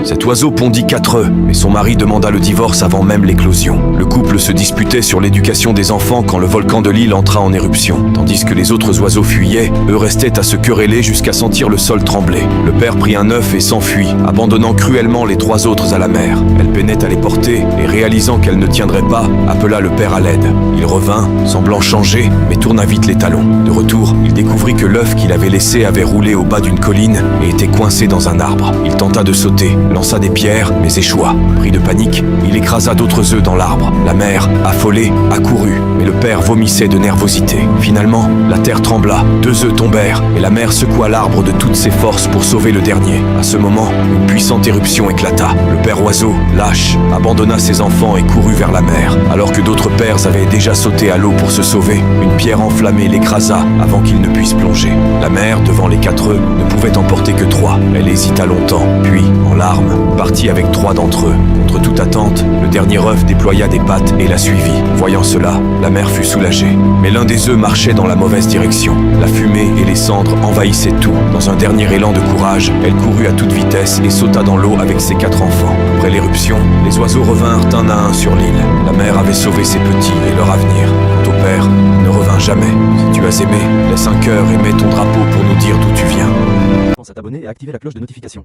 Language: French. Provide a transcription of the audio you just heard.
Cet oiseau pondit 4 œufs, mais son mari demanda le divorce avant même l'éclosion. Le couple se disputait sur l'éducation des enfants quand le volcan de l'île entra en éruption. Tandis que les autres oiseaux fuyaient, eux restaient à se quereller jusqu'à sentir le sol trembler. Le père prit un œuf et s'enfuit, abandonnant cruellement les 3 autres à la mère. Elle peinait à les porter, et réalisant qu'elle ne tiendrait pas, appela le père à l'aide. Il revint, semblant changer, mais tourna vite les talons. De retour, il découvrit que l'œuf qu'il avait laissé avait roulé au bas d'une colline et était coincé dans un arbre. Il tenta de sauter, lança des pierres, mais échoua. Pris de panique, il écrasa d'autres œufs dans l'arbre. La mère, affolée, accourut, mais le père vomissait de nervosité. Finalement, la terre trembla, 2 œufs tombèrent, et la mère secoua l'arbre de toutes ses forces pour sauver le dernier. À ce moment, une puissante éruption éclata. Le père oiseau, lâche, abandonna ses enfants et courut vers la mer. Alors que d'autres pères avaient déjà sauté à l'eau pour se sauver, une pierre enflammée l'écrasa avant qu'il ne puisse plonger. La mère, devant les 4 œufs, ne pouvait en porter que 3. Elle hésita longtemps, puis, en larmes, partit avec 3 d'entre eux. Contre toute attente, le dernier œuf déploya des pattes et la suivit. Voyant cela, la mère fut soulagée. Mais l'un des œufs marchait dans la mauvaise direction. La fumée et les cendres envahissaient tout. Dans un dernier élan de courage, elle courut à toute vitesse et sauta dans l'eau avec ses 4 enfants. Après l'éruption, les oiseaux revinrent un à un sur l'île. La mère avait sauvé ses petits et leur avenir. Quant au père, il ne revint jamais. Si tu as aimé, laisse un cœur et mets ton drapeau pour nous dire d'où tu viens. Pense à t'abonner et à activer la cloche de notification.